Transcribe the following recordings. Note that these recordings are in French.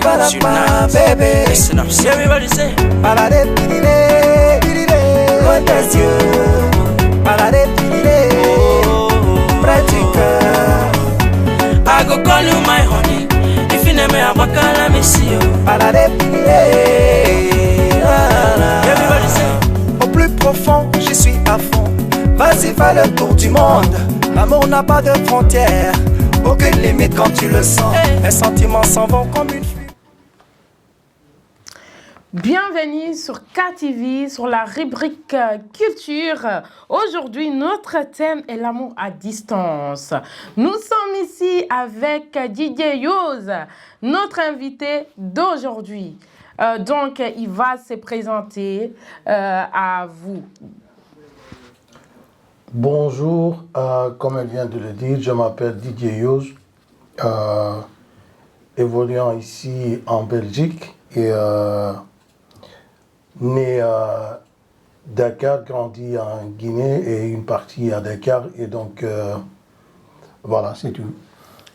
baby. Listen up, see everybody say. Balade pilile, pilile. Loin des yeux. Balade pilile, pratique. I go call you my honey. If you never have a call, let me see you. Balade pilile. Everybody say. Au plus profond, j'y suis à fond. Vas-y, fais le tour du monde. L'amour n'a pas de frontières. Aucune limite quand tu le sens. Les sentiments s'en vont comme une fuite. Bienvenue sur KTV, sur la rubrique culture. Aujourd'hui, notre thème est l'amour à distance. Nous sommes ici avec DJ Yoz, notre invité d'aujourd'hui. Donc, il va se présenter à vous. Bonjour, comme elle vient de le dire, je m'appelle DJ Yoz, évoluant ici en Belgique et né à Dakar, grandi en Guinée et une partie à Dakar. Et donc, voilà, c'est tout.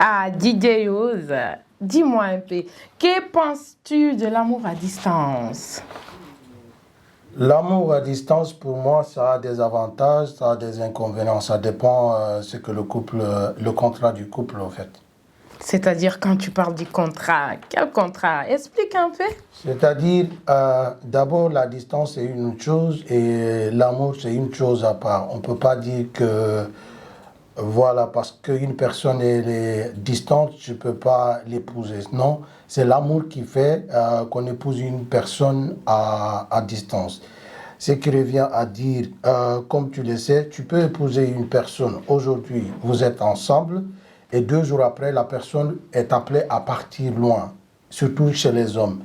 Ah, DJ Yoz, dis-moi un peu, que penses-tu de l'amour à distance? L'amour à distance, pour moi, ça a des avantages, ça a des inconvénients. Ça dépend ce que le contrat du couple, en fait. C'est-à-dire, quand tu parles du contrat, quel contrat? Explique un peu. C'est-à-dire, d'abord, la distance, c'est une chose et l'amour, c'est une chose à part. On ne peut pas dire que, voilà, parce qu'une personne est distante, je ne peux pas l'épouser. Non, c'est l'amour qui fait qu'on épouse une personne à distance. Ce qui revient à dire, comme tu le sais, tu peux épouser une personne. Aujourd'hui, vous êtes ensemble et 2 jours après, la personne est appelée à partir loin, surtout chez les hommes.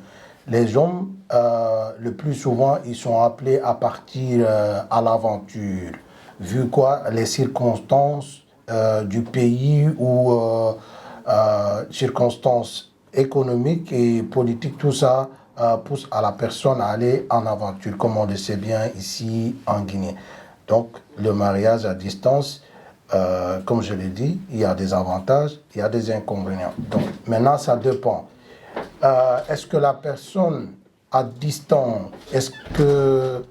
Les hommes, le plus souvent, ils sont appelés à partir à l'aventure, vu quoi les circonstances du pays ou circonstances économiques et politiques, tout ça pousse à la personne à aller en aventure, comme on le sait bien ici en Guinée. Donc, le mariage à distance, comme je l'ai dit, il y a des avantages, il y a des inconvénients. Donc, maintenant, ça dépend. Est-ce que la personne à distance, est-ce que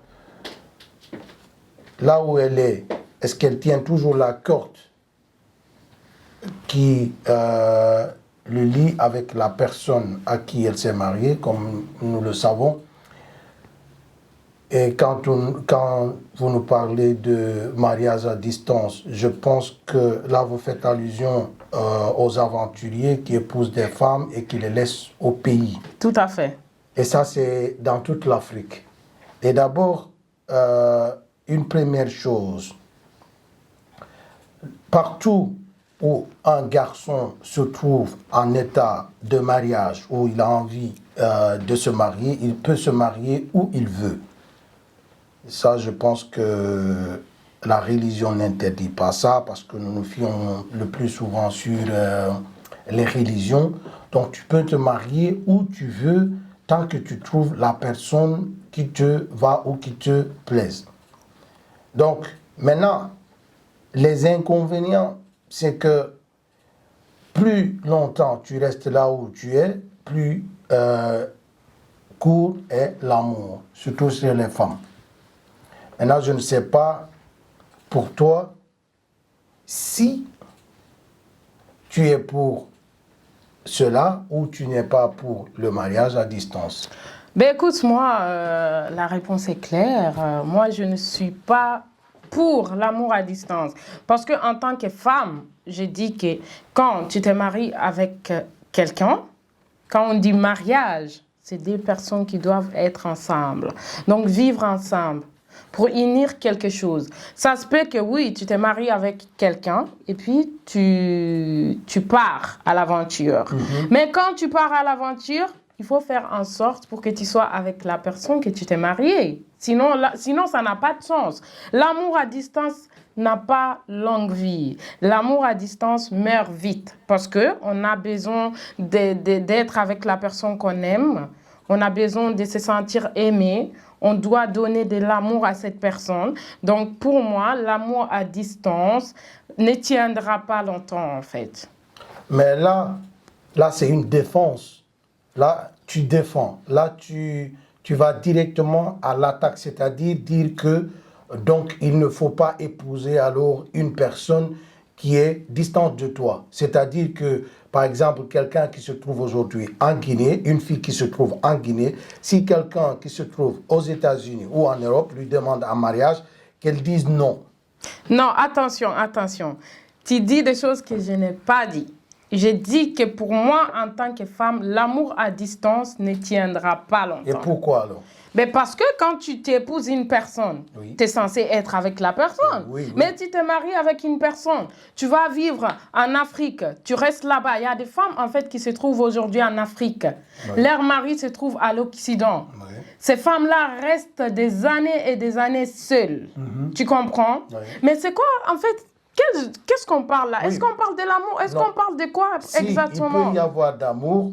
là où elle est-ce qu'elle tient toujours la corde qui le lie avec la personne à qui elle s'est mariée, comme nous le savons? Et quand vous nous parlez de mariage à distance, je pense que là vous faites allusion aux aventuriers qui épousent des femmes et qui les laissent au pays. Tout à fait. Et ça, c'est dans toute l'Afrique. Et d'abord, une première chose, partout où un garçon se trouve en état de mariage, où il a envie de se marier, il peut se marier où il veut. Ça, je pense que la religion n'interdit pas ça, parce que nous nous fions le plus souvent sur les religions. Donc, tu peux te marier où tu veux, tant que tu trouves la personne qui te va ou qui te plaise. Donc, maintenant, les inconvénients, c'est que plus longtemps tu restes là où tu es, plus court est l'amour, surtout chez les femmes. Maintenant, je ne sais pas pour toi si tu es pour cela ou tu n'es pas pour le mariage à distance. Ben écoute, moi, la réponse est claire. Moi, je ne suis pas pour l'amour à distance. Parce qu'en tant que femme, je dis que quand tu te maries avec quelqu'un, quand on dit mariage, c'est 2 personnes qui doivent être ensemble. Donc, vivre ensemble pour unir quelque chose. Ça se peut que oui, tu te maries avec quelqu'un et puis tu pars à l'aventure. Mais quand tu pars à l'aventure, il faut faire en sorte pour que tu sois avec la personne que tu t'es mariée. Sinon, ça n'a pas de sens. L'amour à distance n'a pas longue vie. L'amour à distance meurt vite parce qu'on a besoin d'être avec la personne qu'on aime. On a besoin de se sentir aimé. On doit donner de l'amour à cette personne. Donc, pour moi, l'amour à distance ne tiendra pas longtemps, en fait. Mais là c'est une défense Là, tu défends. Là, tu vas directement à l'attaque, c'est-à-dire dire que donc il ne faut pas épouser alors une personne qui est distante de toi. C'est-à-dire que, par exemple, quelqu'un qui se trouve aujourd'hui en Guinée, une fille qui se trouve en Guinée, si quelqu'un qui se trouve aux États-Unis ou en Europe lui demande un mariage, qu'elle dise non. Non, attention, attention. Tu dis des choses que je n'ai pas dit. J'ai dit que pour moi, en tant que femme, l'amour à distance ne tiendra pas longtemps. Et pourquoi alors? Mais parce que quand tu t'épouses une personne, Oui. tu es censé être avec la personne. Oui, oui. Mais tu te maries avec une personne, tu vas vivre en Afrique, tu restes là-bas. Il y a des femmes en fait qui se trouvent aujourd'hui en Afrique. Oui. Leur mari se trouve à l'Occident. Oui. Ces femmes-là restent des années et des années seules. Tu comprends? Oui. Mais c'est quoi en fait? Qu'est-ce qu'on parle là? Oui. Est-ce qu'on parle de l'amour? Est-ce Non. qu'on parle de quoi Si, exactement? il peut y avoir d'amour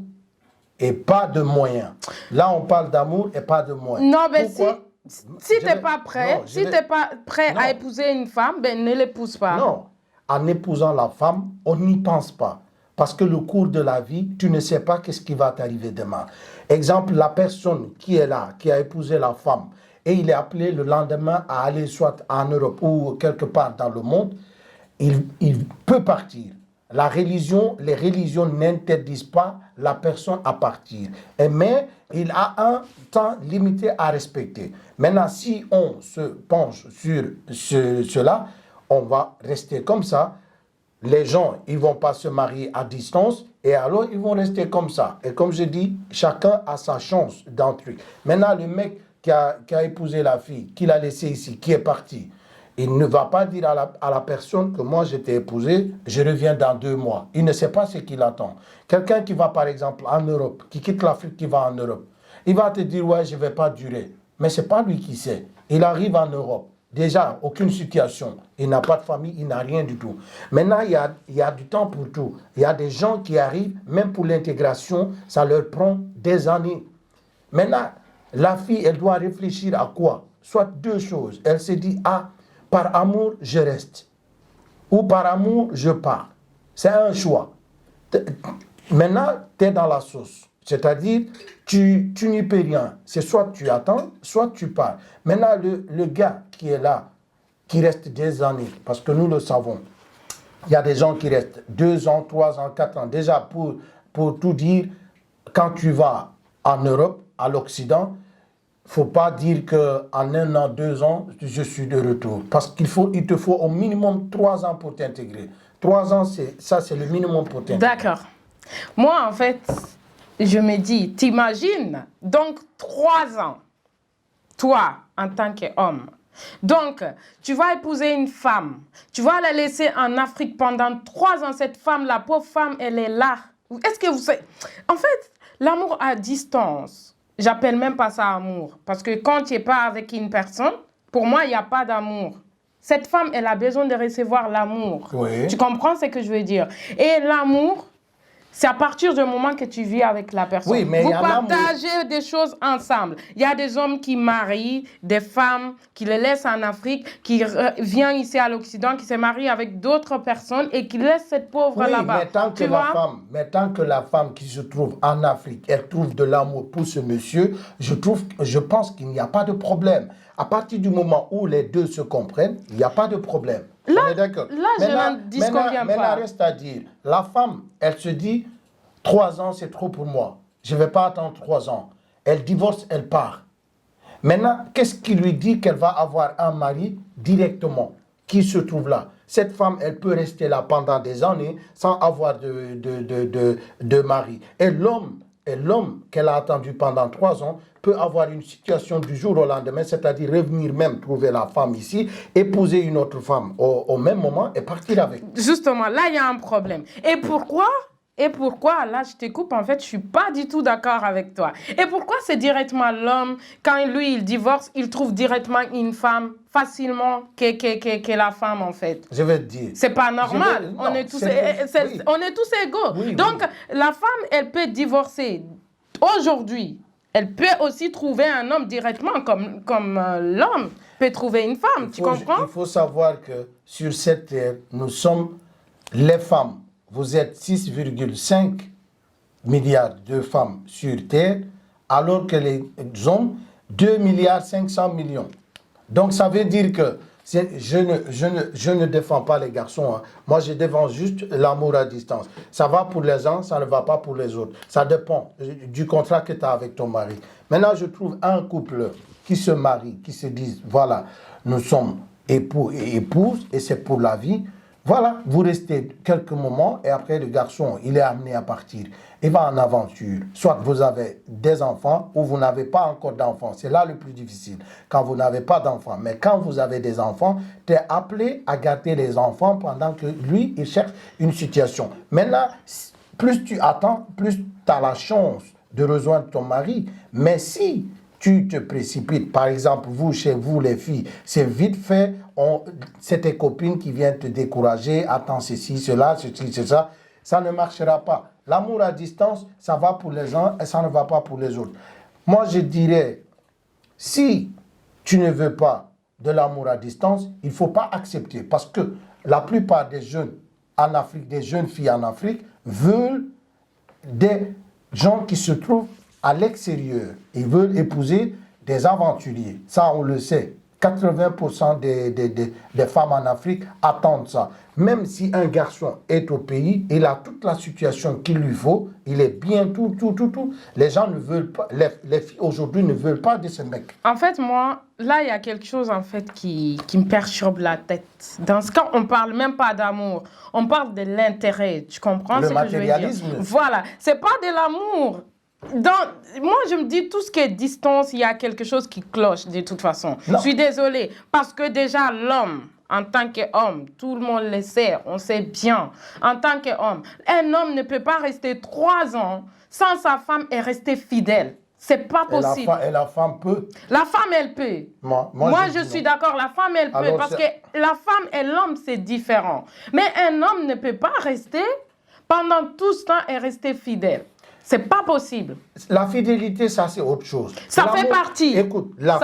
et pas de moyens. Là, on parle d'amour et pas de moyens. Non, mais Pourquoi? si Je tu n'es vais- pas prêt, non, je si vais- tu n'es pas prêt Non. à épouser une femme, ben ne l'épouse pas. Non, en épousant la femme, on n'y pense pas. Parce que le cours de la vie, tu ne sais pas qu'est-ce qui va t'arriver demain. Exemple, la personne qui est là, qui a épousé la femme, et il est appelé le lendemain à aller soit en Europe ou quelque part dans le monde, il peut partir. Les religions n'interdisent pas la personne à partir. Mais il a un temps limité à respecter. Maintenant, si on se penche sur cela, on va rester comme ça. Les gens, ils ne vont pas se marier à distance et alors ils vont rester comme ça. Et comme je dis, chacun a sa chance d'un truc. Maintenant, le mec qui a épousé la fille, qui l'a laissée ici, qui est parti, il ne va pas dire à la personne que moi je t'ai épousé, je reviens dans 2 mois. Il ne sait pas ce qu'il attend. Quelqu'un qui va par exemple en Europe, qui quitte l'Afrique, qui va en Europe, il va te dire ouais, je ne vais pas durer. Mais ce n'est pas lui qui sait. Il arrive en Europe. Déjà, aucune situation. Il n'a pas de famille, il n'a rien du tout. Maintenant, il y a du temps pour tout. Il y a des gens qui arrivent, même pour l'intégration, ça leur prend des années. Maintenant, la fille, elle doit réfléchir à quoi? Soit 2 choses. Elle se dit, ah, par amour, je reste. Ou par amour, je pars. C'est un choix. Maintenant, tu es dans la sauce. C'est-à-dire, tu n'y peux rien. C'est soit tu attends, soit tu pars. Maintenant, le gars qui est là, qui reste des années, parce que nous le savons, il y a des gens qui restent 2 ans, 3 ans, 4 ans. Déjà, pour tout dire, quand tu vas en Europe, à l'Occident, il ne faut pas dire qu'en 1 an, 2 ans, je suis de retour. Parce il te faut au minimum 3 ans pour t'intégrer. 3 ans, c'est le minimum pour t'intégrer. D'accord. Moi, en fait, je me dis, t'imagines, donc 3 ans, toi, en tant qu'homme. Donc, tu vas épouser une femme, tu vas la laisser en Afrique pendant 3 ans. Cette femme, la pauvre femme, elle est là. Est-ce que vous savez? En fait, l'amour à distance, j'appelle même pas ça amour. Parce que quand tu n'es pas avec une personne, pour moi, il n'y a pas d'amour. Cette femme, elle a besoin de recevoir l'amour. Oui. Tu comprends ce que je veux dire? Et l'amour, c'est à partir du moment que tu vis avec la personne. Oui, mais vous il y a l'amour. partagez des choses ensemble. Il y a des hommes qui marient, des femmes qui les laissent en Afrique, qui viennent ici à l'Occident, qui se marient avec d'autres personnes et qui laissent cette pauvre Oui, là-bas. mais tant que la femme qui se trouve en Afrique, elle trouve de l'amour pour ce monsieur, je pense qu'il n'y a pas de problème. À partir du moment où les deux se comprennent, il n'y a pas de problème. Là, on est d'accord. je n'en disconviens pas. Maintenant, reste à dire, la femme, elle se dit, 3 ans, c'est trop pour moi. Je ne vais pas attendre 3 ans. Elle divorce, elle part. Maintenant, qu'est-ce qui lui dit qu'elle va avoir un mari directement qui se trouve là? Cette femme, elle peut rester là pendant des années sans avoir de mari. Et l'homme qu'elle a attendu pendant 3 ans peut avoir une situation du jour au lendemain, c'est-à-dire revenir même trouver la femme ici, épouser une autre femme au même moment et partir avec. Justement, là, il y a un problème. Et pourquoi, là, je te coupe, en fait, je ne suis pas du tout d'accord avec toi. Et pourquoi c'est directement l'homme, quand lui, il divorce, il trouve directement une femme facilement que la femme, en fait? Je vais te dire. C'est pas normal. Non, on est tous oui. on est tous égaux. Oui, Donc, oui. la femme, elle peut divorcer aujourd'hui. Elle peut aussi trouver un homme directement, comme l'homme peut trouver une femme. Tu comprends? Il faut savoir que sur cette terre, nous sommes les femmes. Vous êtes 6,5 milliards de femmes sur Terre, alors que les hommes, 2 milliards 500 millions. Donc ça veut dire que je ne défends pas les garçons. Hein. Moi, je défends juste l'amour à distance. Ça va pour les uns, ça ne va pas pour les autres. Ça dépend du contrat que tu as avec ton mari. Maintenant, je trouve un couple qui se marie, qui se disent, voilà, nous sommes époux et épouses, et c'est pour la vie. Voilà, vous restez quelques moments, et après, le garçon, il est amené à partir. Il va en aventure. Soit vous avez des enfants, ou vous n'avez pas encore d'enfants. C'est là le plus difficile, quand vous n'avez pas d'enfants. Mais quand vous avez des enfants, tu es appelé à garder les enfants pendant que lui, il cherche une situation. Maintenant, plus tu attends, plus tu as la chance de rejoindre ton mari. Mais si tu te précipites, par exemple, vous, chez vous, les filles, c'est vite fait, c'est tes copines qui viennent te décourager, attends ceci, cela, ceci, c'est ça, ça ne marchera pas. L'amour à distance, ça va pour les uns et ça ne va pas pour les autres. Moi, je dirais, si tu ne veux pas de l'amour à distance, il ne faut pas accepter, parce que la plupart des jeunes en Afrique, des jeunes filles en Afrique, veulent des gens qui se trouvent à l'extérieur. Ils veulent épouser des aventuriers. Ça, on le sait. 80% des femmes en Afrique attendent ça. Même si un garçon est au pays, il a toute la situation qu'il lui faut, il est bien, tout. Les gens ne veulent pas, les filles aujourd'hui ne veulent pas de ce mec. En fait, moi, là, il y a quelque chose en fait qui me perturbe la tête. Dans ce cas, on parle même pas d'amour, on parle de l'intérêt. Tu comprends ce que je veux dire? Le matérialisme. Voilà, c'est pas de l'amour. Moi, je me dis, tout ce qui est distance, il y a quelque chose qui cloche de toute façon. Non. Je suis désolée, parce que déjà, l'homme, en tant qu'homme, tout le monde le sait, on sait bien, en tant qu'homme, un homme ne peut pas rester 3 ans sans sa femme et rester fidèle. C'est pas possible. Et la femme peut. La femme, elle peut. Moi je suis d'accord, la femme, elle peut. Parce que la femme et l'homme, c'est différent. Mais un homme ne peut pas rester pendant tout ce temps et rester fidèle. C'est pas possible. La fidélité, ça, c'est autre chose. Ça fait partie. Écoute, la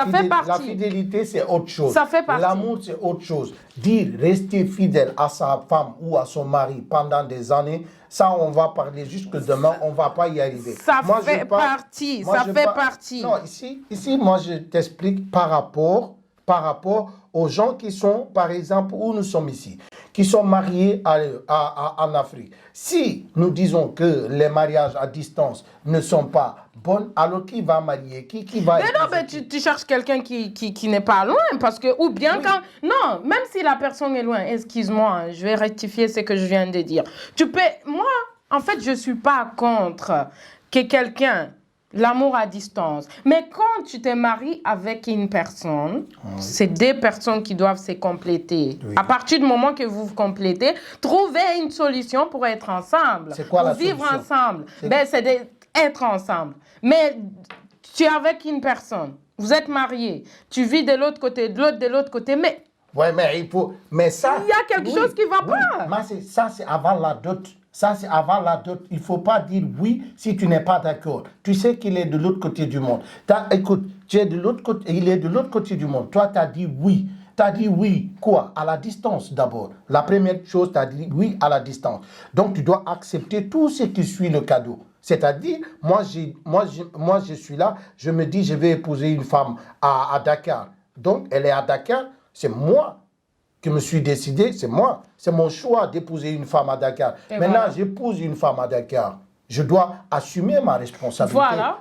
fidélité, c'est autre chose. Ça fait partie. L'amour, c'est autre chose. Dire rester fidèle à sa femme ou à son mari pendant des années, ça, on va parler jusque demain, on va pas y arriver. Ça fait partie. Non, ici, moi, je t'explique par rapport aux gens qui sont, par exemple, où nous sommes ici, qui sont mariés en Afrique. Si nous disons que les mariages à distance ne sont pas bons, alors qui va marier? Qui va... Mais non, mais tu cherches quelqu'un qui n'est pas loin, parce que, ou bien quand... Non, même si la personne est loin, excuse-moi, je vais rectifier ce que je viens de dire. Moi, en fait, je ne suis pas contre que quelqu'un... L'amour à distance. Mais quand tu te maries avec une personne, c'est 2 personnes qui doivent se compléter. Oui. À partir du moment que vous vous complétez, trouvez une solution pour être ensemble. C'est quoi la vivre solution? Ensemble. C'est d'être ensemble. Mais tu es avec une personne, vous êtes mariés, tu vis de l'autre côté, de l'autre côté, mais... Oui, mais il faut... Mais ça... Il y a quelque chose qui ne va pas. Mais ça, c'est avant la dot. Ça, c'est avant la dot. Il ne faut pas dire oui si tu n'es pas d'accord. Tu sais qu'il est de l'autre côté du monde. Écoute, tu es de l'autre côté, il est de l'autre côté du monde. Toi, tu as dit oui. Tu as dit oui, quoi? À la distance d'abord. La première chose, tu as dit oui à la distance. Donc, tu dois accepter tout ce qui suit le cadeau. C'est-à-dire, moi, je suis là, je me dis, je vais épouser une femme à Dakar. Donc, elle est à Dakar, c'est moi qui me suis décidé, c'est moi. C'est mon choix d'épouser une femme à Dakar. Et maintenant, voilà. J'épouse une femme à Dakar. Je dois assumer ma responsabilité. Voilà.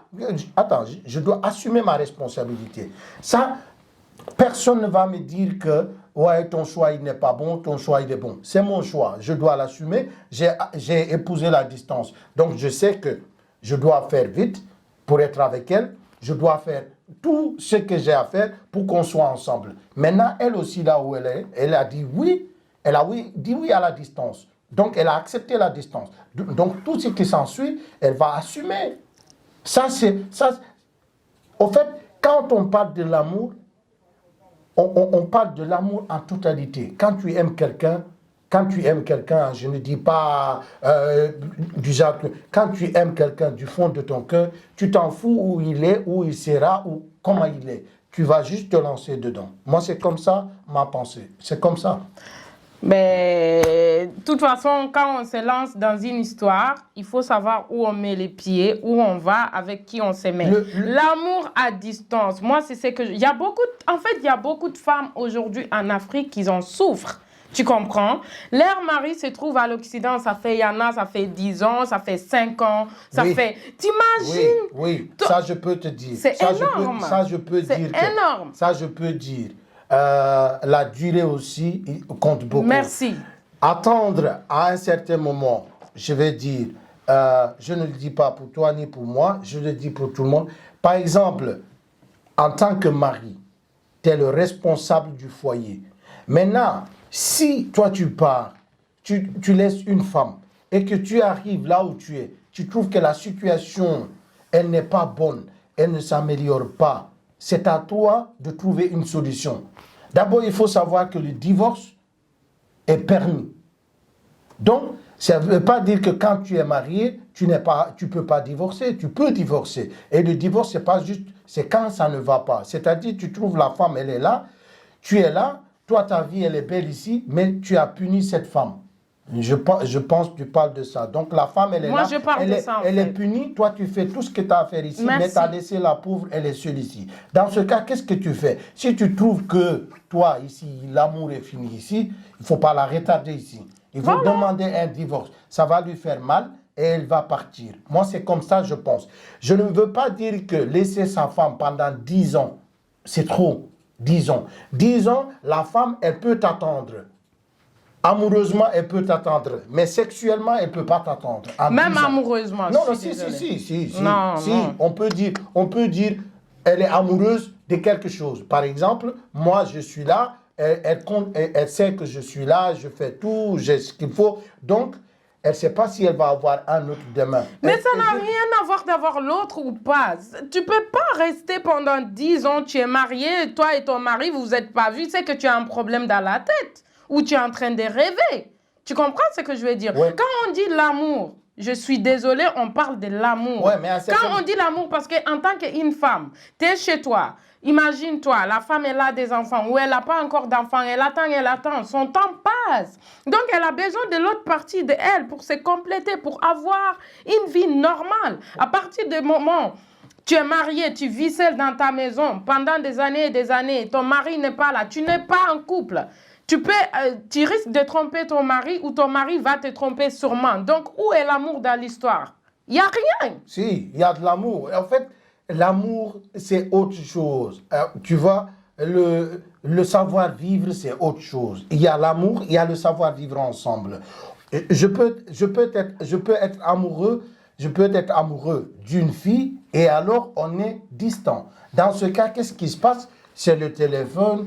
Attends, je dois assumer ma responsabilité. Ça, personne ne va me dire que ouais, ton choix, il n'est pas bon, ton choix, il est bon. C'est mon choix. Je dois l'assumer. J'ai épousé la distance. Donc, je sais que je dois faire vite pour être avec elle. Je dois faire tout ce que j'ai à faire pour qu'on soit ensemble. Maintenant, elle aussi, là où elle est, elle a dit oui. Elle a dit oui à la distance. Donc, elle a accepté la distance. Donc, tout ce qui s'ensuit, elle va assumer. Ça. Au fait, quand on parle de l'amour, on parle de l'amour en totalité. Quand tu aimes quelqu'un, je ne dis pas du genre, quand tu aimes quelqu'un du fond de ton cœur, tu t'en fous où il est, où il sera, ou comment il est. Tu vas juste te lancer dedans. Moi, c'est comme ça ma pensée. C'est comme ça. Mais de toute façon, quand on se lance dans une histoire, il faut savoir où on met les pieds, où on va, avec qui on se met. L'amour à distance, moi, c'est ce que... Il y a beaucoup de femmes aujourd'hui en Afrique qui en souffrent. Tu comprends? Leur mari se trouve à l'Occident, ça fait 10 ans, ça fait 5 ans, ça fait... T'imagines? Oui, ça je peux te dire. C'est énorme. Ça je peux dire. C'est énorme. Ça je peux dire. La durée aussi compte beaucoup. Merci. Attendre à un certain moment, je vais dire, je ne le dis pas pour toi ni pour moi, je le dis pour tout le monde. Par exemple, en tant que mari, tu es le responsable du foyer. Maintenant, si toi tu pars, tu laisses une femme et que tu arrives là où tu es, tu trouves que la situation, elle n'est pas bonne, elle ne s'améliore pas, c'est à toi de trouver une solution. D'abord, il faut savoir que le divorce est permis. Donc, ça ne veut pas dire que quand tu es marié, tu peux pas divorcer. Tu peux divorcer. Et le divorce, c'est pas juste, c'est quand ça ne va pas. C'est-à-dire, tu trouves la femme, elle est là, tu es là, toi, ta vie, elle est belle ici, mais tu as puni cette femme. Je pense que tu parles de ça. Donc, la femme, elle est Moi, là, je parle de ça, elle est punie, toi, tu fais tout ce que tu as à faire ici, mais tu as laissé la pauvre, elle est seule ici. Dans ce cas, qu'est-ce que tu fais? Si tu trouves que, toi, ici, l'amour est fini ici, il ne faut pas la retarder ici. Il faut demander un divorce. Ça va lui faire mal et elle va partir. Moi, c'est comme ça, je pense. Je ne veux pas dire que laisser sa femme pendant 10 ans, c'est trop. 10 ans. 10 ans, la femme, elle peut t'attendre. Amoureusement, elle peut t'attendre, mais sexuellement, elle ne peut pas t'attendre. Même amoureusement. Non, si. Non. On peut dire, elle est amoureuse de quelque chose. Par exemple, moi, je suis là, elle sait que je suis là, je fais tout, j'ai ce qu'il faut. Donc, elle ne sait pas si elle va avoir un autre demain. Mais ça n'a rien à voir d'avoir l'autre ou pas. Tu ne peux pas rester pendant 10 ans, tu es marié, toi et ton mari, vous vous êtes pas vus, c'est que tu as un problème dans la tête. Ou tu es en train de rêver. Tu comprends ce que je veux dire? Ouais. Quand on dit l'amour, je suis désolée, on parle de l'amour. Ouais, mais quand on dit l'amour, parce qu'en tant qu'une femme, tu es chez toi, imagine-toi, la femme, elle a des enfants, ou elle n'a pas encore d'enfants, elle attend, son temps passe. Donc, elle a besoin de l'autre partie de elle pour se compléter, pour avoir une vie normale. À partir du moment... Tu es marié, tu vis seul dans ta maison pendant des années et des années, ton mari n'est pas là, tu n'es pas en couple. Tu risques de tromper ton mari ou ton mari va te tromper sûrement. Donc, où est l'amour dans l'histoire? Il n'y a rien. Si, il y a de l'amour. En fait, l'amour, c'est autre chose. Tu vois, le savoir-vivre, c'est autre chose. Il y a l'amour, il y a le savoir-vivre ensemble. Je peux être amoureux d'une fille et alors on est distant. Dans ce cas, qu'est-ce qui se passe? C'est le téléphone,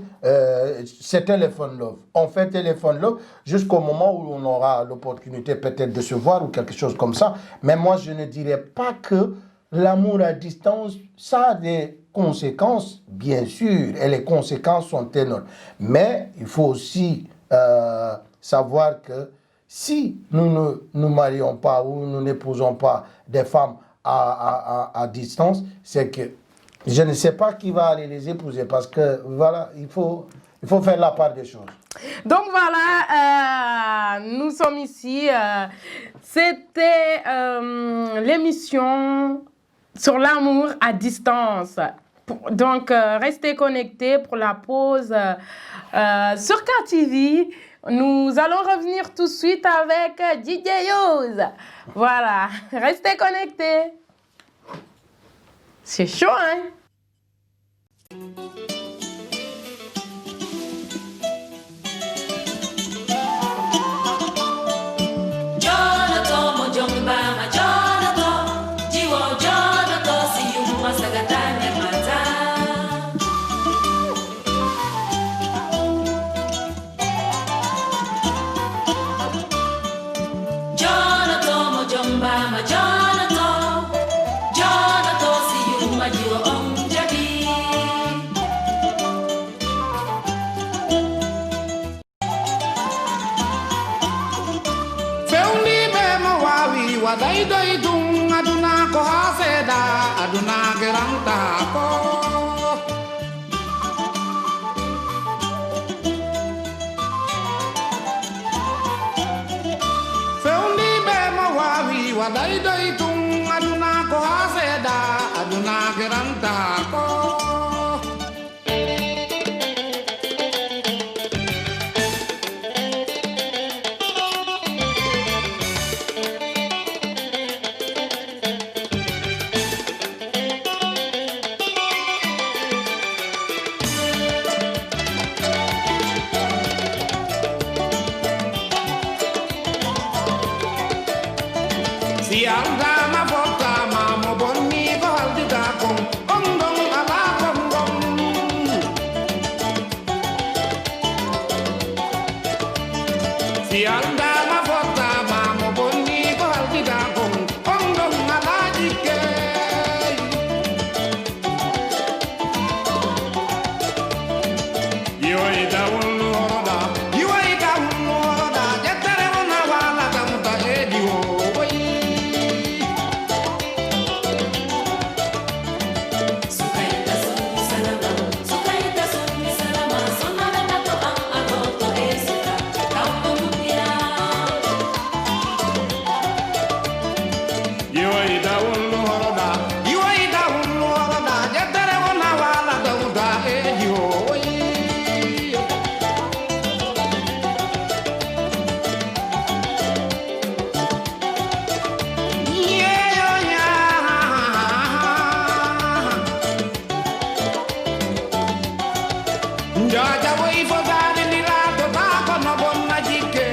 c'est téléphone love. On fait téléphone love jusqu'au moment où on aura l'opportunité peut-être de se voir ou quelque chose comme ça. Mais moi, je ne dirais pas que l'amour à distance, ça a des conséquences, bien sûr, et les conséquences sont énormes. Mais il faut aussi savoir que si nous ne nous marions pas ou nous n'épousons pas des femmes à distance, c'est que je ne sais pas qui va aller les épouser parce que voilà, il faut faire la part des choses. Donc voilà, nous sommes ici. C'était l'émission sur l'amour à distance. Donc restez connectés pour la pause sur KTV. Nous allons revenir tout de suite avec DJ Yoz. Voilà, restez connectés. C'est chaud, hein? Wadai dai dung aduna ko haseda aduna geranta ko Daitung aduna ko haseda aduna geranta ko. Si alda ma porta ma mo bonni ko haldita kon ondong ala kongong. Si alda ma porta ma mo bonni ko haldita kon ondong ala dikke. Yo ida wonu horoda, yo ida wonu horoda, jettere wona wala tamuta ediwo. Jaja voi fodare di lato taco no bonna jikke.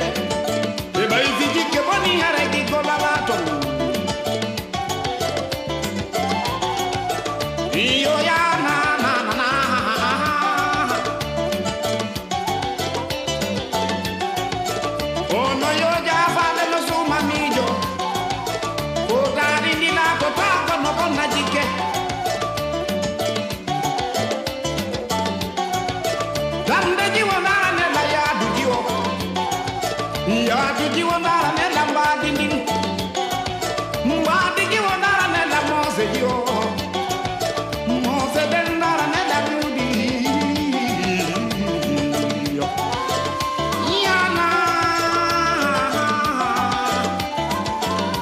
E bai fi jikke boni hare di golalato. Io ya na na na na. Oh no yo ya fale lo su mamijo. Fodare di lato taco no bonna jikke. Lande jiwo nara ne la ya du jiwo. Ya du jiwo nara ne la mba dindin. Mba di jiwo nara ne la mose jiwo. Mose den nara ne la mudi. Ya na.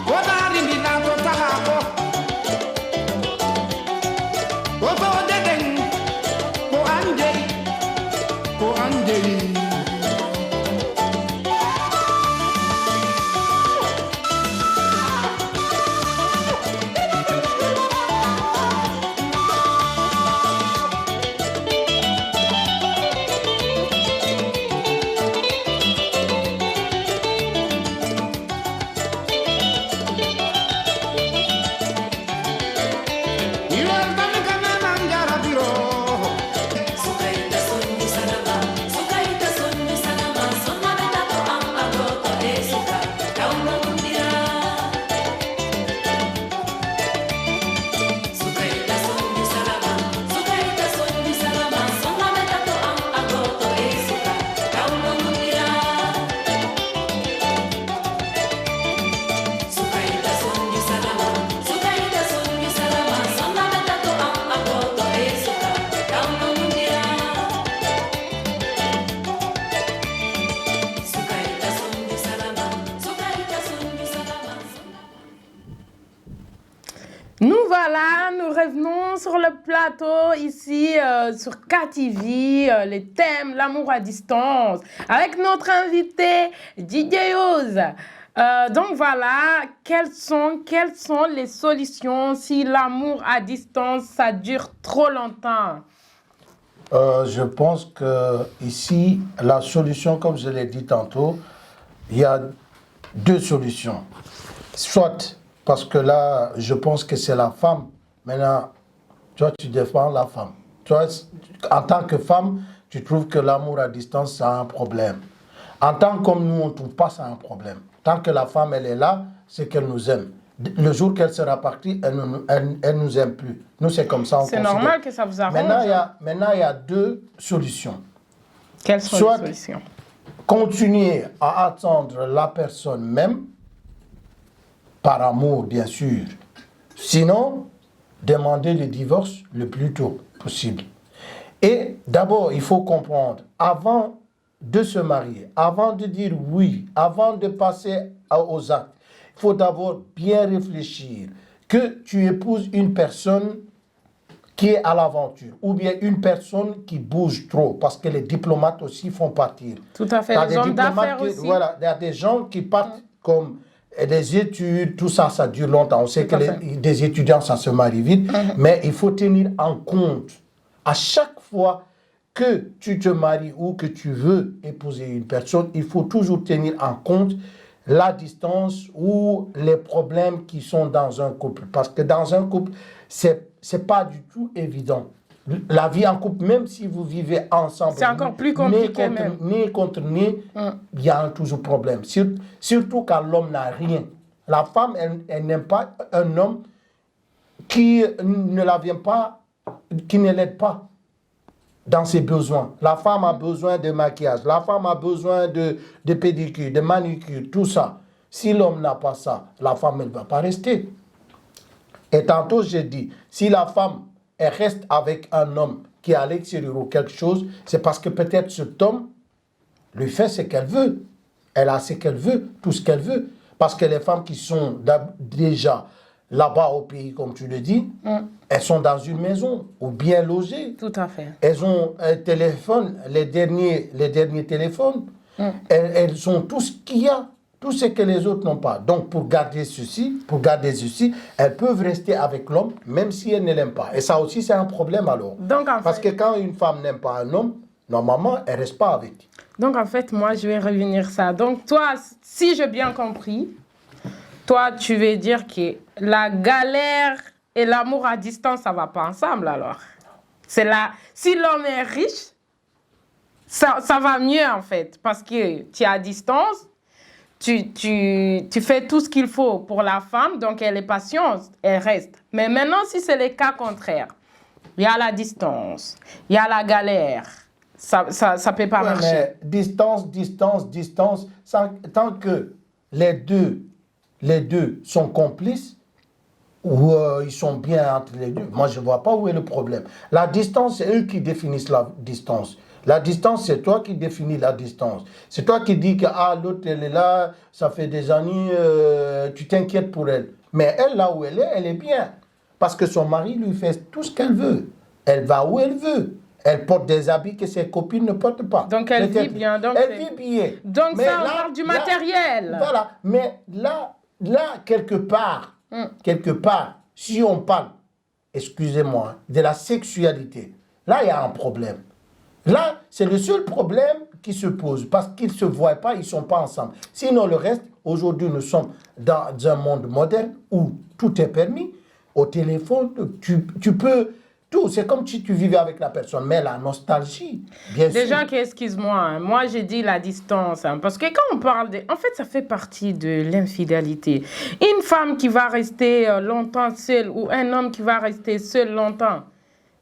Kodari ndi na to tahako. Koto deden. Ko anjei. Ko anjei. Nous voilà, nous revenons sur le plateau ici sur KTV, les thèmes, l'amour à distance, avec notre invité DJ Oz. Donc voilà, quelles sont les solutions si l'amour à distance, ça dure trop longtemps? Je pense que ici, la solution, comme je l'ai dit tantôt, il y a deux solutions. Soit, parce que là, je pense que c'est la femme. Maintenant, toi, tu défends la femme. Toi, en tant que femme, tu trouves que l'amour à distance, c'est un problème. En tant que nous, on ne trouve pas ça un problème. Tant que la femme, elle est là, c'est qu'elle nous aime. Le jour qu'elle sera partie, elle nous aime plus. Nous, c'est comme ça. C'est normal que ça vous arrange. Maintenant, il y a deux solutions. Quelles sont les solutions? Continuer à attendre la personne même, par amour, bien sûr. Sinon, demander le divorce le plus tôt possible. Et d'abord, il faut comprendre, avant de se marier, avant de dire oui, avant de passer aux actes, Il faut d'abord bien réfléchir. Que tu épouses une personne qui est à l'aventure, ou bien une personne qui bouge trop, parce que les diplomates aussi font partir. Tout à fait, les hommes d'affaires aussi. Voilà, il y a des gens qui partent comme des études, tout ça, ça dure longtemps. On sait que des étudiants, ça se marie vite, mais il faut tenir en compte, à chaque fois que tu te maries ou que tu veux épouser une personne, il faut toujours tenir en compte la distance ou les problèmes qui sont dans un couple. Parce que dans un couple, c'est pas du tout évident. La vie en couple, même si vous vivez ensemble, c'est encore plus compliqué même. Nez contre nez, il y a toujours problème. Surtout quand l'homme n'a rien. La femme, elle n'aime pas un homme qui ne la vient pas, qui ne l'aide pas dans ses besoins. La femme a besoin de maquillage, la femme a besoin de pédicure, de manucure, tout ça. Si l'homme n'a pas ça, la femme, elle ne va pas rester. Et tantôt, j'ai dit, si la femme, elle reste avec un homme qui est à l'extérieur ou quelque chose, c'est parce que peut-être cet homme lui fait ce qu'elle veut. Elle a ce qu'elle veut, tout ce qu'elle veut. Parce que les femmes qui sont déjà là-bas au pays, comme tu le dis, elles sont dans une maison ou bien logées. Tout à fait. Elles ont un téléphone, les derniers téléphones. Elles ont tout ce qu'il y a, tout ce que les autres n'ont pas. Donc, pour garder ceci, elles peuvent rester avec l'homme, même si elles ne l'aiment pas. Et ça aussi, c'est un problème alors. Donc, parce que quand une femme n'aime pas un homme, normalement, elle ne reste pas avec. Donc, en fait, moi, je vais revenir ça. Donc, toi, si j'ai bien compris, toi, tu veux dire que la galère et l'amour à distance, ça ne va pas ensemble, alors. C'est là, si l'homme est riche, ça va mieux, en fait, parce que tu es à distance, tu fais tout ce qu'il faut pour la femme, donc elle est patiente, elle reste. Mais maintenant, si c'est le cas contraire, il y a la distance, il y a la galère, ça ne peut pas marcher. Mais distance, tant que les deux sont complices, ou ils sont bien entre les deux, moi je ne vois pas où est le problème. La distance, c'est eux qui définissent la distance. La distance, c'est toi qui définis la distance. C'est toi qui dis que l'autre, elle est là, ça fait des années, tu t'inquiètes pour elle. Mais elle, là où elle est bien. Parce que son mari lui fait tout ce qu'elle veut. Elle va où elle veut. Elle porte des habits que ses copines ne portent pas. Donc elle vit bien. Elle vit bien. Donc mais ça, on parle du matériel. Voilà. Mais là quelque part, si on parle, excusez-moi, de la sexualité, là, il y a un problème. Là, c'est le seul problème qui se pose parce qu'ils ne se voient pas, ils ne sont pas ensemble. Sinon, le reste, aujourd'hui, nous sommes dans un monde moderne où tout est permis. Au téléphone, tu peux... Tout, c'est comme si tu vivais avec la personne, mais la nostalgie, bien sûr. Déjà, excuse-moi, moi j'ai dit la distance, parce que quand on parle de... En fait, ça fait partie de l'infidélité. Une femme qui va rester longtemps seule ou un homme qui va rester seul longtemps,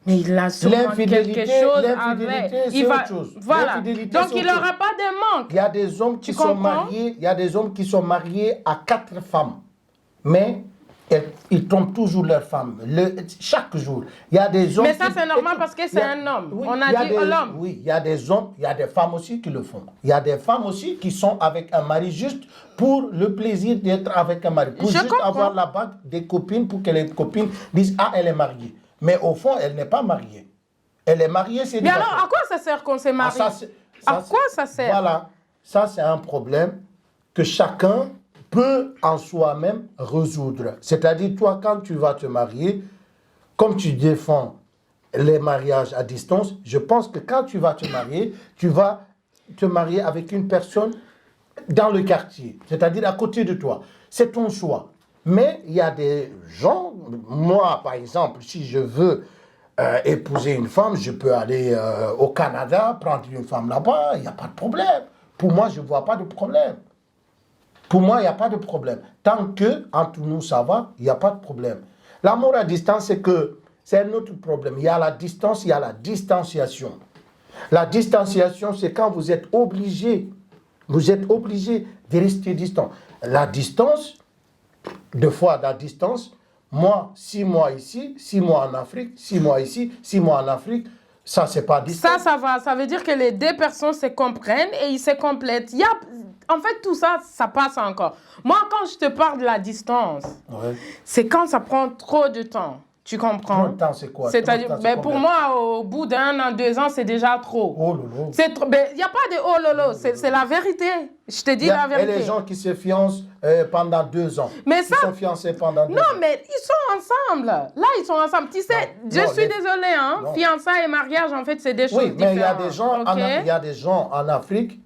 mais il a sûrement quelque chose avec. C'est autre chose. Voilà. Donc il n'aura pas de manque. Il y a des hommes qui sont mariés, à 4 femmes, mais ils trompent toujours leur femme, chaque jour. Il y a des hommes. Mais ça c'est normal parce que c'est un homme. Oui, on a dit l'homme. Oui, il y a des hommes, il y a des femmes aussi qui le font. Il y a des femmes aussi qui sont avec un mari juste pour le plaisir d'être avec un mari, pour juste avoir la bague des copines, pour que les copines disent elle est mariée. Mais au fond, elle n'est pas mariée. Elle est mariée, c'est... Mais alors, à quoi ça sert qu'on s'est marié? À quoi ça sert? Voilà, ça c'est un problème que chacun peut en soi-même résoudre. C'est-à-dire, toi, quand tu vas te marier, comme tu défends les mariages à distance, je pense que quand tu vas te marier avec une personne dans le quartier, c'est-à-dire à côté de toi. C'est ton choix. Mais il y a des gens, moi par exemple, si je veux épouser une femme, je peux aller au Canada, prendre une femme là-bas, il n'y a pas de problème. Pour moi, je ne vois pas de problème. Pour moi, il n'y a pas de problème. Tant que entre nous, ça va, il n'y a pas de problème. L'amour à distance, c'est un autre problème. Il y a la distance, il y a la distanciation. La distanciation, c'est quand vous êtes obligé de rester distant. La distance, deux fois la distance, moi, 6 mois ici, 6 mois en Afrique, 6 mois ici, 6 mois en Afrique, ça, c'est pas distant. Ça va. Ça veut dire que les deux personnes se comprennent et ils se complètent. en fait, tout ça, ça passe encore. Moi, quand je te parle de la distance, Ouais. c'est quand ça prend trop de temps. Tu comprends? Trop de temps, c'est quoi? C'est-à-dire, Trop de temps, c'est pour combien? moi, au bout d'1 an, 2 ans, c'est déjà trop. Oh lolo. Il n'y a pas de oh lolo, c'est la vérité. Je te dis la Et vérité. les gens qui se fiancent pendant 2 ans. Mais Ils ça- sont fiancés pendant 2 ans. Non, mais ils sont ensemble. Là, ils sont ensemble. Tu sais, Non, je non, suis désolée, hein. non. Fiançailles et mariage, en fait, c'est des choses Oui, mais différentes. il y a des gens, ok? il y a des gens en Afrique,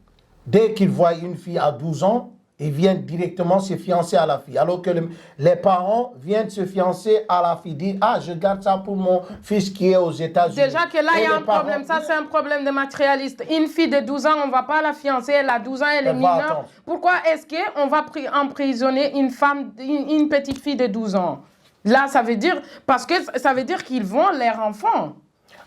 dès qu'ils voient une fille à 12 ans, ils viennent directement se fiancer à la fille. Alors que les parents viennent se fiancer à la fille, disent, ah, je garde ça pour mon fils qui est aux États-Unis. Déjà que là, il y Et a les un parents- problème. Ça, c'est un problème de matérialiste. Une fille de 12 ans, on ne va pas la fiancer. Elle a 12 ans, elle est Elle va mineure. attendre. Pourquoi est-ce qu'on va emprisonner une femme, une petite fille de 12 ans? Là, ça veut dire, parce que ça veut dire qu'ils vont leur enfant.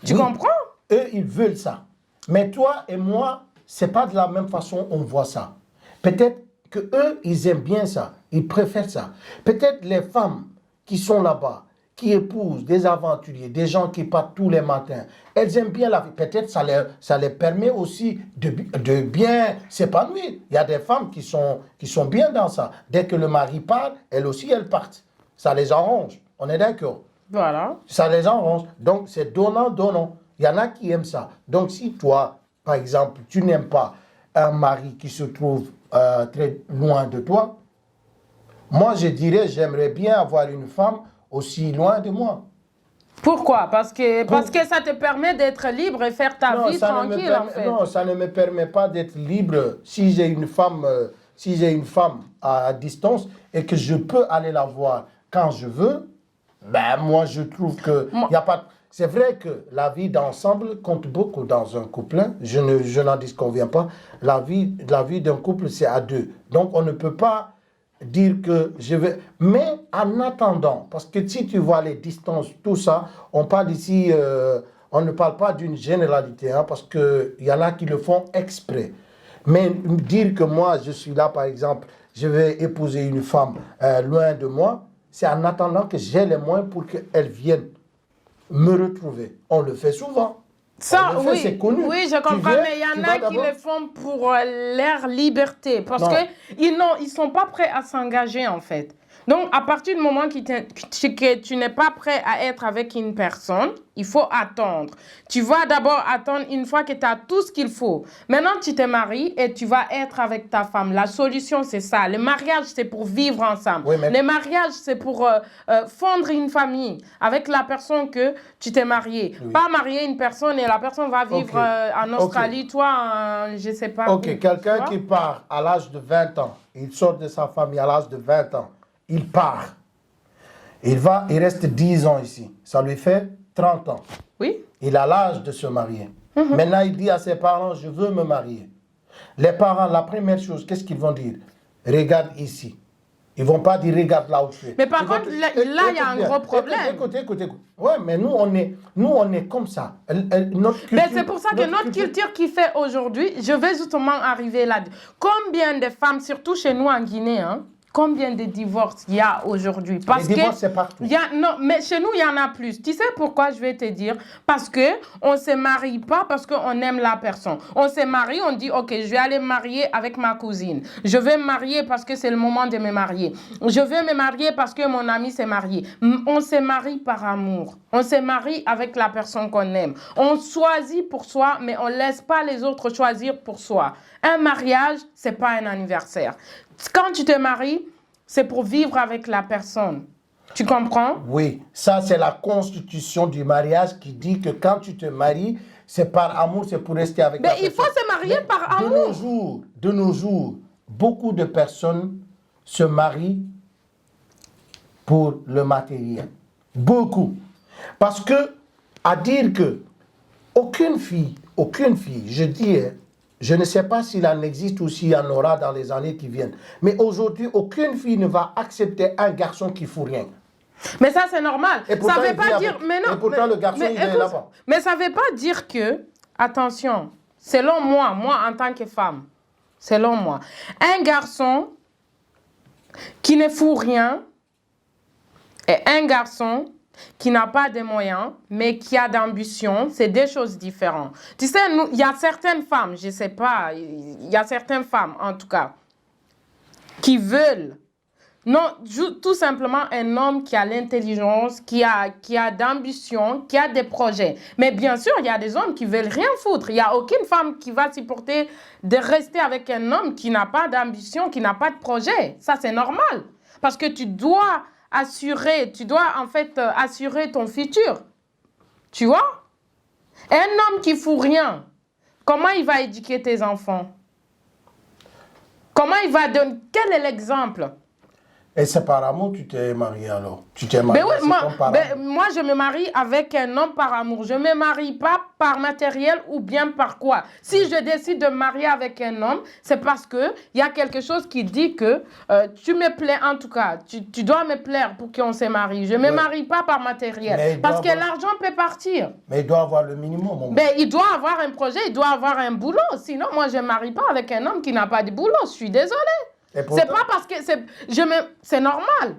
Tu Oui. comprends? Eux, ils veulent ça. Mais toi et moi, c'est pas de la même façon on voit ça. Peut-être que eux, ils aiment bien ça. Ils préfèrent ça. Peut-être les femmes qui sont là-bas, qui épousent des aventuriers, des gens qui partent tous les matins, elles aiment bien la vie. Peut-être ça les permet aussi de bien s'épanouir. Il y a des femmes qui sont bien dans ça. Dès que le mari part, elles aussi, elles partent. Ça les arrange. On est d'accord. Voilà. Ça les arrange. Donc, c'est donnant, donnant. Il y en a qui aiment ça. Donc, si toi, par exemple, tu n'aimes pas un mari qui se trouve très loin de toi, moi, je dirais, j'aimerais bien avoir une femme aussi loin de moi. Pourquoi? Parce que ça te permet d'être libre et faire ta vie ça ne me tranquille, en permet- fait. non, ça ne me permet pas d'être libre si j'ai une femme, à distance et que je peux aller la voir quand je veux. Ben, moi, je trouve que Moi- y a pas. C'est vrai que la vie d'ensemble compte beaucoup dans un couple. Hein. Je n'en disconviens pas. La vie d'un couple, c'est à deux. Donc, on ne peut pas dire que je vais. Mais en attendant, parce que si tu vois les distances, tout ça, on parle ici, on ne parle pas d'une généralité, hein, parce qu'il y en a qui le font exprès. Mais dire que moi, je suis là, par exemple, je vais épouser une femme loin de moi, c'est en attendant que j'ai les moyens pour qu'elle vienne me retrouver. On le fait souvent. Ça, On le fait, oui, c'est connu. oui, je Tu comprends, viens, mais il y tu en vas a qui d'abord- le font pour leur liberté, parce Non. qu'ils sont pas prêts à s'engager, en fait. Donc, à partir du moment que tu n'es pas prêt à être avec une personne, il faut attendre. Tu vas d'abord attendre une fois que tu as tout ce qu'il faut. Maintenant, tu te maries et tu vas être avec ta femme. La solution, c'est ça. Le mariage, c'est pour vivre ensemble. Oui, mais- Le mariage, c'est pour fondre une famille avec la personne que tu t'es marié. Oui. Pas marier une personne et la personne va vivre Ok. en Australie, toi, je sais pas. Ok, où. Tu quelqu'un vois? qui part à l'âge de 20 ans, il sort de sa famille à l'âge de 20 ans, il part. Il reste 10 ans ici. Ça lui fait 30 ans. Oui. Il a l'âge de se marier. Maintenant, il dit à ses parents, je veux me marier. Les parents, la première chose, qu'est-ce qu'ils vont dire? Regarde ici. Ils ne vont pas dire, regarde là où tu es. Mais par Ils vont contre, te- là, il y a écoute un bien. gros problème. Écoute. Ouais, mais nous, on est comme ça. Notre culture, Mais c'est pour ça que notre culture qui fait aujourd'hui, je vais justement arriver là. Combien de femmes, surtout chez nous en Guinée, hein, combien de divorces il y a aujourd'hui? Parce Les divorces, c'est partout. non, mais chez nous, il y en a plus. Tu sais pourquoi je vais te dire? Parce que on se marie pas parce qu'on aime la personne. On se marie, on dit, ok, je vais aller me marier avec ma cousine. Je vais me marier parce que c'est le moment de me marier. Je vais me marier parce que mon ami s'est marié. On se marie par amour. On se marie avec la personne qu'on aime. On choisit pour soi, mais on laisse pas les autres choisir pour soi. Un mariage, c'est pas un anniversaire. Quand tu te maries, c'est pour vivre avec la personne. Tu comprends? Oui, ça c'est la constitution du mariage qui dit que quand tu te maries, c'est par amour, c'est pour rester avec la Mais personne. il faut se marier Mais par amour. De nos jours, beaucoup de personnes se marient pour le matériel. Beaucoup. Parce que, à dire que aucune fille, je dis, hein, je ne sais pas s'il en existe ou s'il y en aura dans les années qui viennent, mais aujourd'hui, aucune fille ne va accepter un garçon qui ne fout rien. Mais ça, c'est normal. Et pourtant, Ça veut il pas vit dire. avec- Mais non. et pourtant, le garçon, il est écoute, là-bas. mais ça veut pas dire que. Attention, selon moi en tant que femme, selon moi, un garçon qui ne fout rien et un garçon qui n'a pas de moyens, mais qui a d'ambition, c'est deux choses différentes. Tu sais, il y a certaines femmes, je sais pas, il y a certaines femmes, en tout cas, qui veulent. Non, tout simplement un homme qui a l'intelligence, qui a d'ambition, qui a des projets. Mais bien sûr, il y a des hommes qui veulent rien foutre. Il n'y a aucune femme qui va supporter de rester avec un homme qui n'a pas d'ambition, qui n'a pas de projet. Ça, c'est normal. Parce que tu dois assurer ton futur. Tu vois? Un homme qui fout rien, comment il va éduquer tes enfants? Comment il va donner? Quel est l'exemple? Et c'est par amour que tu t'es marié alors? Tu t'es marié moi, je me marie avec un homme par amour. Je ne me marie pas par matériel ou bien par quoi. Si je décide de me marier avec un homme, c'est parce qu'il y a quelque chose qui dit que tu me plais en tout cas. Tu dois me plaire pour qu'on se marie. Je ne me marie pas par matériel. Parce que l'argent peut partir. Mais il doit avoir le minimum. Il doit avoir un projet, il doit avoir un boulot. Sinon, moi, je ne me marie pas avec un homme qui n'a pas de boulot. Je suis désolée. C'est pas parce que c'est normal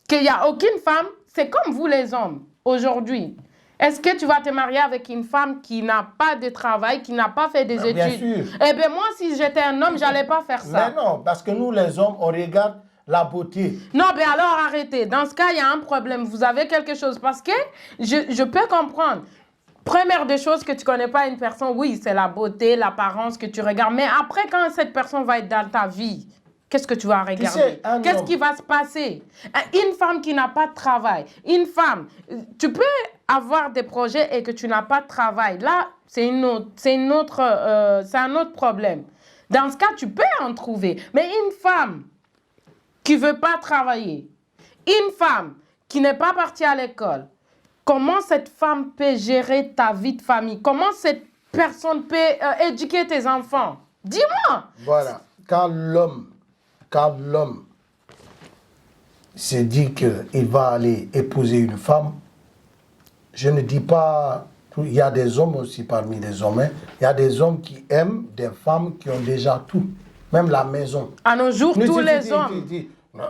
qu'il n'y a aucune femme, c'est comme vous les hommes aujourd'hui. Est-ce que tu vas te marier avec une femme qui n'a pas de travail, qui n'a pas fait des études? Bien sûr. Eh bien moi, si j'étais un homme, je n'allais pas faire ça. Mais non, parce que nous les hommes, on regarde la beauté. Non, mais alors arrêtez. Dans ce cas, il y a un problème. Vous avez quelque chose. Parce que je peux comprendre. Première des choses que tu ne connais pas une personne, oui, c'est la beauté, l'apparence que tu regardes. Mais après, quand cette personne va être dans ta vie, qu'est-ce que tu vas regarder? Qu'est-ce qui va se passer? Une femme qui n'a pas de travail, une femme, tu peux avoir des projets et que tu n'as pas de travail. Là, c'est un autre problème. Dans ce cas, tu peux en trouver. Mais une femme qui ne veut pas travailler, une femme qui n'est pas partie à l'école, comment cette femme peut gérer ta vie de famille? Comment cette personne peut éduquer tes enfants? Dis-moi. Voilà. Quand l'homme se dit qu'il va aller épouser une femme, je ne dis pas... Il y a des hommes aussi parmi les hommes. Il y a des hommes qui aiment des femmes qui ont déjà tout. Même la maison. À nos jours, tous les hommes.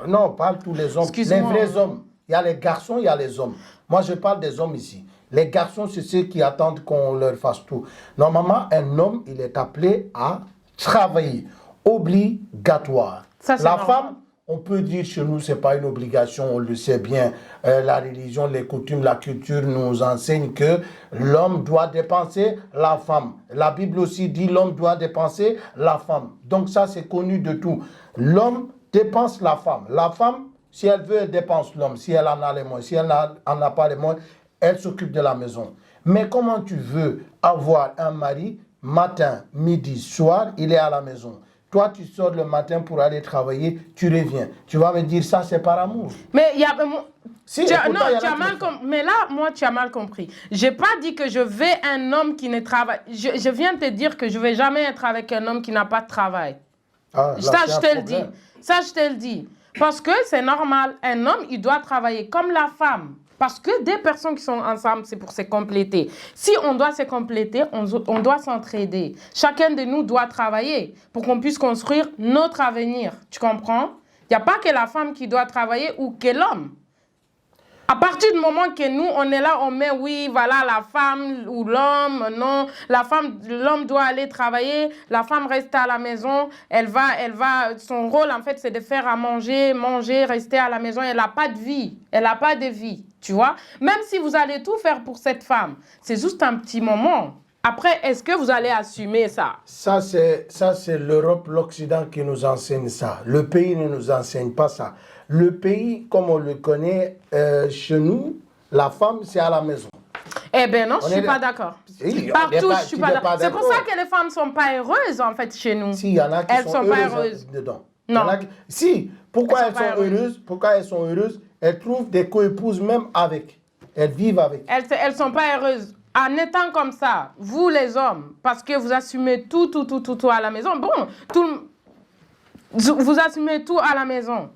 Non, pas tous les hommes. Les vrais hommes. Il y a les garçons, il y a les hommes. Moi, je parle des hommes ici. Les garçons, c'est ceux qui attendent qu'on leur fasse tout. Normalement, un homme, il est appelé à travailler. Obligatoire. Ça, la femme, on peut dire chez nous, ce n'est pas une obligation, on le sait bien. La religion, les coutumes, la culture nous enseignent que l'homme doit dépenser la femme. La Bible aussi dit l'homme doit dépenser la femme. Donc ça, c'est connu de tout. L'homme dépense la femme. La femme, si elle veut, elle dépense l'homme. Si elle en a les moyens, si elle n'en a pas les moyens, elle s'occupe de la maison. Mais comment tu veux avoir un mari, matin, midi, soir, il est à la maison? Toi, tu sors le matin pour aller travailler, tu reviens. Tu vas me dire ça, c'est par amour. Mais il y a... Mais là, moi, tu as mal compris. Je n'ai pas dit que je veux un homme qui ne travaille. Je viens de te dire que je ne vais jamais être avec un homme qui n'a pas de travail. Ah, là, ça, je te le dis. Ça, je te le dis. Parce que c'est normal. Un homme, il doit travailler comme la femme. Parce que des personnes qui sont ensemble, c'est pour se compléter. Si on doit se compléter, on doit s'entraider. Chacun de nous doit travailler pour qu'on puisse construire notre avenir. Tu comprends? Il n'y a pas que la femme qui doit travailler ou que l'homme. À partir du moment que nous, on est là, on met, oui, voilà, la femme ou l'homme, non. L'homme doit aller travailler, la femme reste à la maison, elle va, son rôle, en fait, c'est de faire à manger, rester à la maison. Elle n'a pas de vie, tu vois. Même si vous allez tout faire pour cette femme, c'est juste un petit moment. Après, est-ce que vous allez assumer ça? Ça, c'est l'Europe, l'Occident qui nous enseigne ça. Le pays ne nous enseigne pas ça. Le pays, comme on le connaît, chez nous, la femme, c'est à la maison. Eh bien non, je ne suis pas d'accord. Partout, je ne suis pas d'accord. C'est pour ça que les femmes ne sont pas heureuses, en fait, chez nous. Si, il y en a qui sont pas heureuses dedans. Non. Si, pourquoi elles sont heureuses? Pourquoi elles sont heureuses? Elles trouvent des coépouses même avec. Elles vivent avec. Elles ne sont pas heureuses. En étant comme ça, vous les hommes, parce que vous assumez tout à la maison. Bon, vous assumez tout à la maison.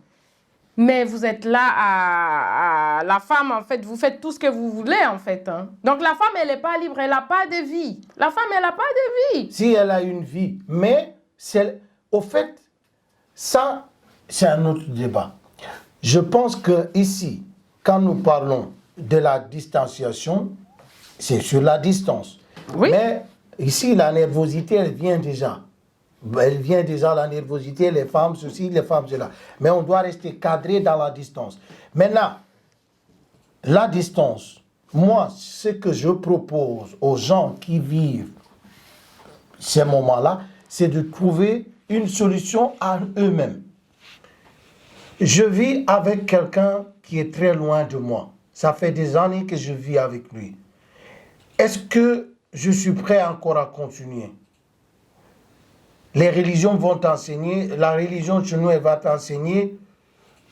Mais vous êtes là à la femme, en fait, vous faites tout ce que vous voulez, en fait. Hein. Donc la femme, elle n'est pas libre, elle n'a pas de vie. La femme, elle n'a pas de vie. Si elle a une vie, mais au fait, ça, c'est un autre débat. Je pense que ici, quand nous parlons de la distanciation, c'est sur la distance. Oui. Mais ici, la nervosité, elle vient déjà. Elle vient déjà la nervosité, les femmes ceci, les femmes cela. Mais on doit rester cadré dans la distance. Maintenant, la distance, moi, ce que je propose aux gens qui vivent ces moments-là, c'est de trouver une solution à eux-mêmes. Je vis avec quelqu'un qui est très loin de moi. Ça fait des années que je vis avec lui. Est-ce que je suis prêt encore à continuer? Les religions vont t'enseigner, la religion chez nous, elle va t'enseigner.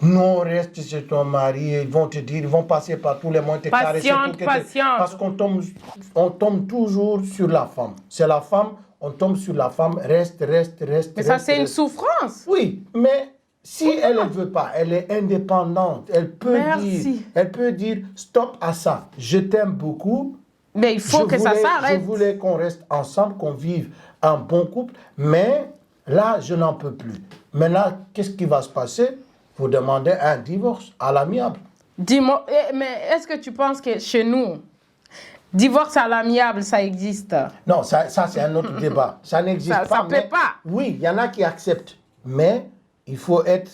Non, reste chez ton mari, ils vont te dire, ils vont passer par tous les moyens, te caresser. Patiente. Parce qu'on tombe toujours sur la femme. C'est la femme, on tombe sur la femme, reste. Mais ça, c'est une souffrance. Oui, mais si elle ne veut pas, elle est indépendante, elle peut dire stop à ça. Je t'aime beaucoup. Mais il faut que ça s'arrête. Je voulais qu'on reste ensemble, qu'on vive un bon couple, mais là, je n'en peux plus. Maintenant, qu'est-ce qui va se passer? Vous demandez un divorce à l'amiable. Dis-moi, mais est-ce que tu penses que chez nous, divorce à l'amiable, ça existe? Non, ça c'est un autre débat. Ça n'existe pas. Ça ne plaît pas. Oui, il y en a qui acceptent, mais il faut être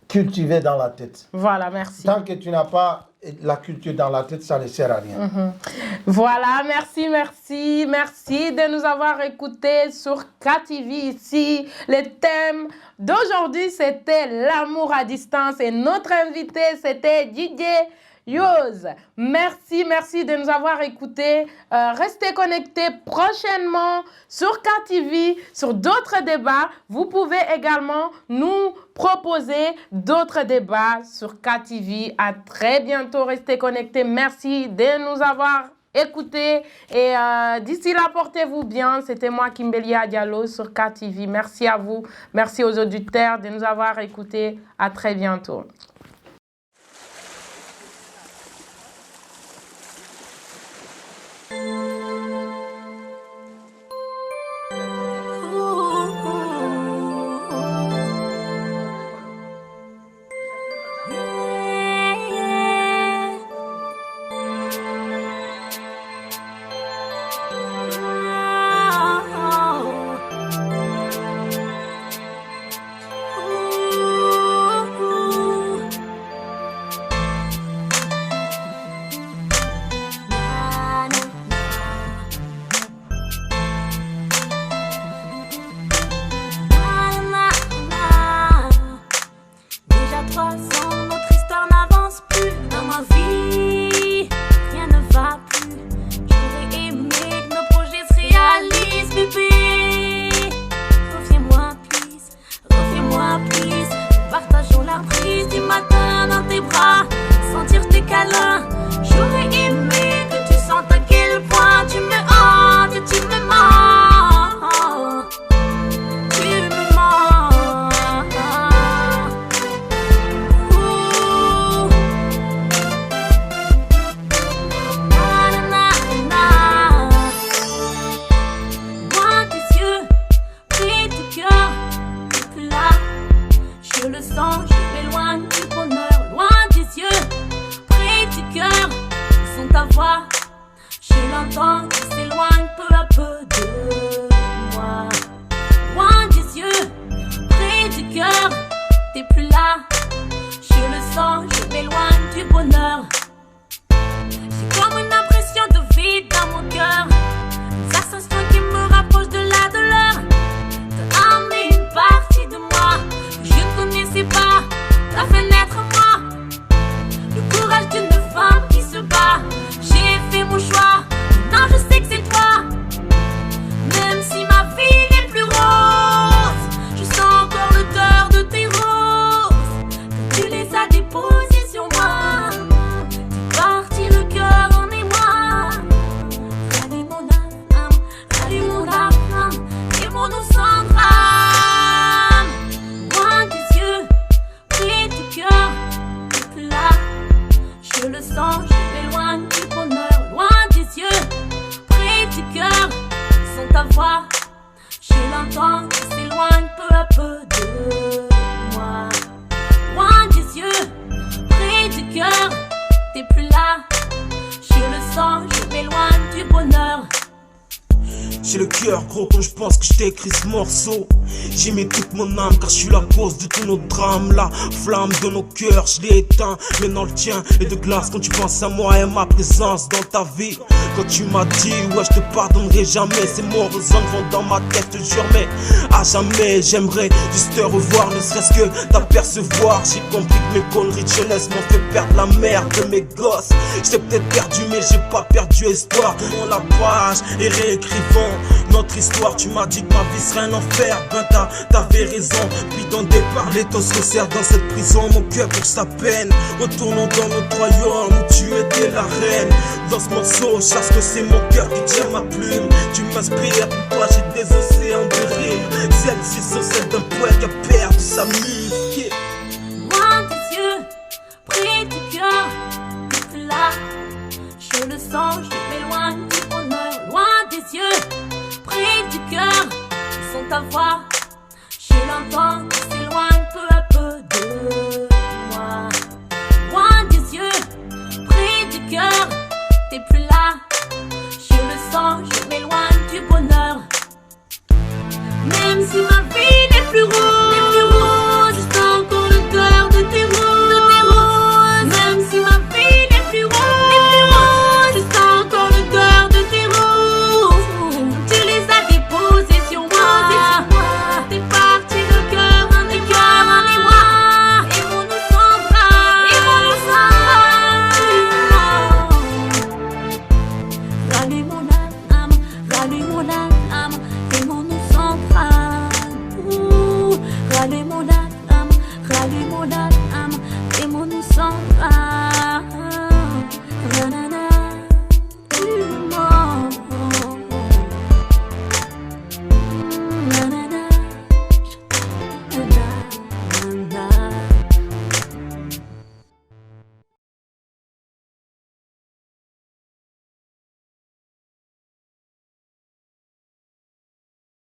cultivé dans la tête. Voilà, merci. Tant que tu n'as pas la culture dans la tête, ça ne sert à rien. Voilà, merci de nous avoir écoutés sur KTV ici. Le thème d'aujourd'hui, c'était l'amour à distance et notre invité, c'était Didier Yoz. Merci de nous avoir écoutés. Restez connectés prochainement sur KTV, sur d'autres débats. Vous pouvez également nous proposer d'autres débats sur KTV. À très bientôt. Restez connectés. Merci de nous avoir écoutés. Et d'ici là, portez-vous bien. C'était moi, Kimbeli Diallo, sur KTV. Merci à vous. Merci aux auditeurs de nous avoir écoutés. À très bientôt. J'ai le cœur gros quand je pense que je t'ai écrit ce morceau. J'ai mis toute mon âme car je suis la cause de tous nos drames. La flamme de nos cœurs, je l'ai éteint. Maintenant le tien est de glace quand tu penses à moi et à ma présence dans ta vie. Quand tu m'as dit ouais je te pardonnerai jamais. Ces mots résonnent dans ma tête, je te jure, mais à jamais. J'aimerais juste te revoir, ne serait-ce que t'apercevoir. J'ai compris que mes conneries de jeunesse m'ont fait perdre la mère de mes gosses. J't'ai peut-être perdu mais j'ai pas perdu espoir. Tournons la page et réécrivons notre histoire. Tu m'as dit que ma vie serait un enfer, ben t'avais raison. Puis dans le départ l'étau se resserre dans cette prison. Mon cœur pour sa peine. Retournons dans notre royaume où tu étais la reine. Dans ce morceau, sache que c'est mon cœur qui tient ma plume. Tu m'inspires, pour toi j'ai des océans de rimes. Celles-ci sont celles d'un poète qui a perdu sa muse. Yeah. Loin des yeux, près du cœur, t'es plus là. Je le sens, je m'éloigne du bonheur. Loin des yeux, près du cœur, ils sont ta voix. Je l'entends qui s'éloigne peu à peu de moi. Loin des yeux, près du cœur, t'es plus là.